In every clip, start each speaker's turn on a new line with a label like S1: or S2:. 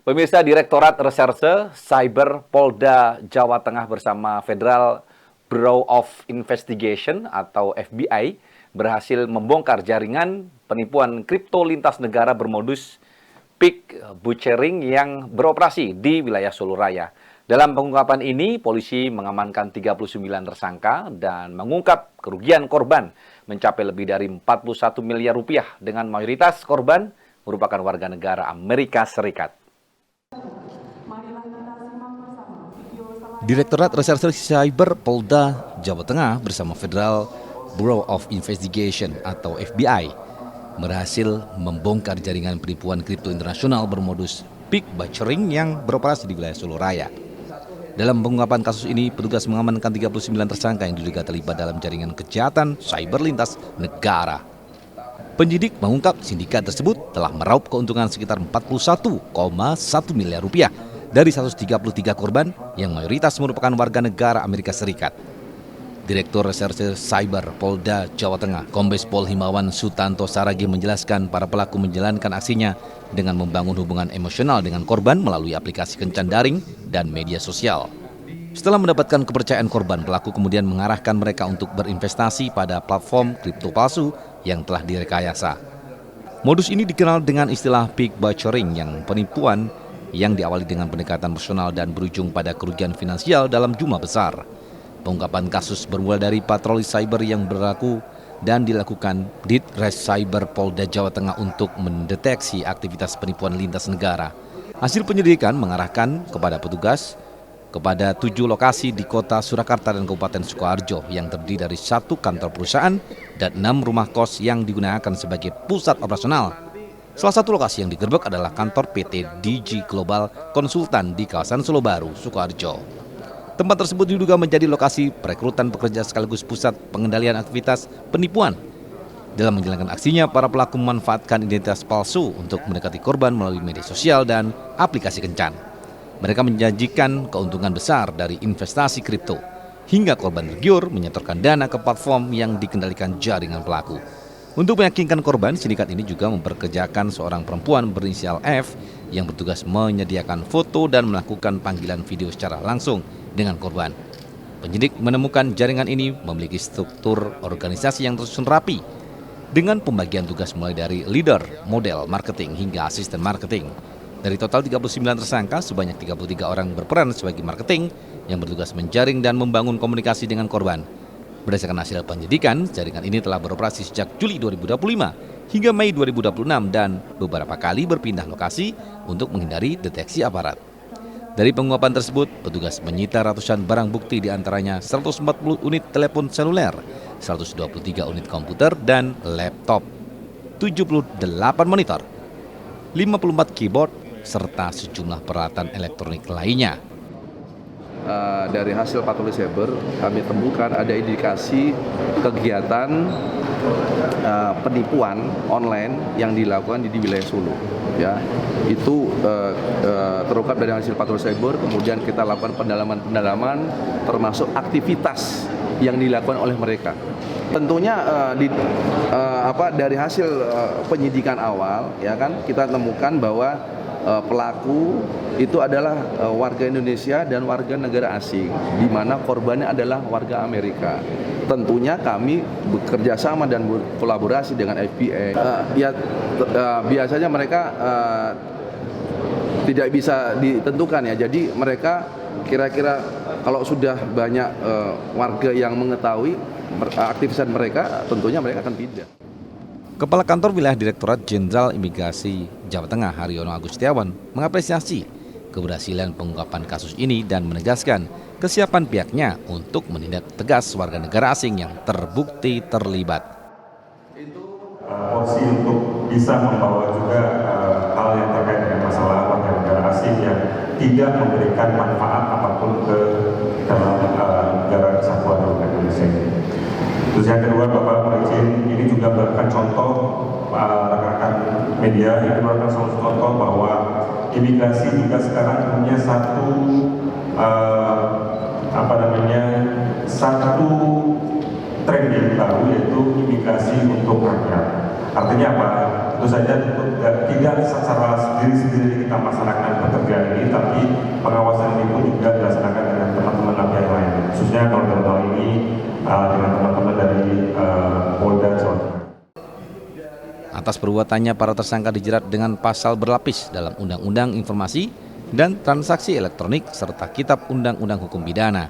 S1: Pemirsa, Direktorat Reserse Cyber Polda Jawa Tengah bersama Federal Bureau of Investigation atau FBI berhasil membongkar jaringan penipuan kripto lintas negara bermodus peak butchering yang beroperasi di wilayah Solo Raya. Dalam pengungkapan ini, polisi mengamankan 39 tersangka dan mengungkap kerugian korban mencapai lebih dari 41 miliar rupiah dengan mayoritas korban merupakan warga negara Amerika Serikat.
S2: Direktorat Reserse Cyber Polda Jawa Tengah bersama Federal Bureau of Investigation atau FBI berhasil membongkar jaringan penipuan kripto internasional bermodus peak butchering yang beroperasi di wilayah Solo Raya. Dalam pengungkapan kasus ini, petugas mengamankan 39 tersangka yang diduga terlibat dalam jaringan kejahatan cyber lintas negara. Penyidik mengungkap sindikat tersebut telah meraup keuntungan sekitar 41,1 miliar rupiah dari 133 korban yang mayoritas merupakan warga negara Amerika Serikat. Direktur Reserse Cyber Polda Jawa Tengah, Kombes Pol Himawan Sutanto Saragi menjelaskan para pelaku menjalankan aksinya dengan membangun hubungan emosional dengan korban melalui aplikasi kencan daring dan media sosial. Setelah mendapatkan kepercayaan korban, pelaku kemudian mengarahkan mereka untuk berinvestasi pada platform kripto palsu yang telah direkayasa. Modus ini dikenal dengan istilah peak butchering, yang penipuan yang diawali dengan pendekatan personal dan berujung pada kerugian finansial dalam jumlah besar. Pengungkapan kasus bermula dari patroli cyber yang berlaku dan dilakukan Ditres Cyber Polda Jawa Tengah untuk mendeteksi aktivitas penipuan lintas negara. Hasil penyelidikan mengarahkan kepada petugas kepada 7 lokasi di kota Surakarta dan Kabupaten Sukoharjo yang terdiri dari 1 kantor perusahaan dan 6 rumah kos yang digunakan sebagai pusat operasional. Salah satu lokasi yang digerebek adalah kantor PT DG Global Konsultan di kawasan Solo Baru, Sukoharjo. Tempat tersebut diduga menjadi lokasi perekrutan pekerja sekaligus pusat pengendalian aktivitas penipuan. Dalam menjalankan aksinya, para pelaku memanfaatkan identitas palsu untuk mendekati korban melalui media sosial dan aplikasi kencan. Mereka menjanjikan keuntungan besar dari investasi kripto, hingga korban tergiur menyetorkan dana ke platform yang dikendalikan jaringan pelaku. Untuk meyakinkan korban, sindikat ini juga memperkerjakan seorang perempuan berinisial F yang bertugas menyediakan foto dan melakukan panggilan video secara langsung dengan korban. Penyidik menemukan jaringan ini memiliki struktur organisasi yang tersusun rapi, dengan pembagian tugas mulai dari leader, model, marketing, hingga asisten marketing. Dari total 39 tersangka, sebanyak 33 orang berperan sebagai marketing yang bertugas menjaring dan membangun komunikasi dengan korban. Berdasarkan hasil penyidikan, jaringan ini telah beroperasi sejak Juli 2025 hingga Mei 2026 dan beberapa kali berpindah lokasi untuk menghindari deteksi aparat. Dari pengungkapan tersebut, petugas menyita ratusan barang bukti, diantaranya 140 unit telepon seluler, 123 unit komputer dan laptop, 78 monitor, 54 keyboard, serta sejumlah peralatan elektronik lainnya.
S3: Dari hasil patroli cyber kami temukan ada indikasi kegiatan penipuan online yang dilakukan di wilayah Solo. Ya, itu terungkap dari hasil patroli cyber. Kemudian kita lakukan pendalaman termasuk aktivitas yang dilakukan oleh mereka. Tentunya dari hasil penyidikan awal, ya kan, kita temukan bahwa pelaku itu adalah warga Indonesia dan warga negara asing, di mana korbannya adalah warga Amerika. Tentunya kami bekerja sama dan berkolaborasi dengan FBI. Biasanya mereka tidak bisa ditentukan, ya. Jadi mereka kira-kira kalau sudah banyak warga yang mengetahui aktivitas mereka, tentunya mereka akan pindah.
S2: Kepala Kantor Wilayah Direktorat Jenderal Imigrasi Jawa Tengah, Haryono Agustiawan, mengapresiasi keberhasilan pengungkapan kasus ini dan menegaskan kesiapan pihaknya untuk menindak tegas warga negara asing yang terbukti terlibat.
S4: Porsi untuk bisa membawa juga hal yang terkait dengan masalah warga negara asing yang tidak memberikan manfaat apapun ke dalam negara kesatuan Republik Indonesia. Terus yang kedua, Bapak Presiden ini juga memberikan contoh rekan-rekan media, ini merupakan salah satu contoh bahwa imigrasi juga sekarang punya satu trending baru, yaitu imigrasi untuk rakyat. Artinya apa? Tentu saja tidak secara sendiri-sendiri kita melaksanakan pekerjaan
S2: Atas perbuatannya, para tersangka dijerat dengan pasal berlapis dalam Undang-Undang Informasi dan Transaksi Elektronik serta Kitab Undang-Undang Hukum Pidana.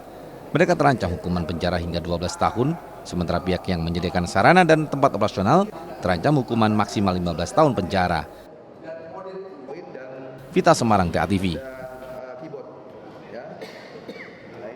S2: Mereka terancam hukuman penjara hingga 12 tahun, sementara pihak yang menyediakan sarana dan tempat operasional terancam hukuman maksimal 15 tahun penjara. Vita Semarang, TA TV.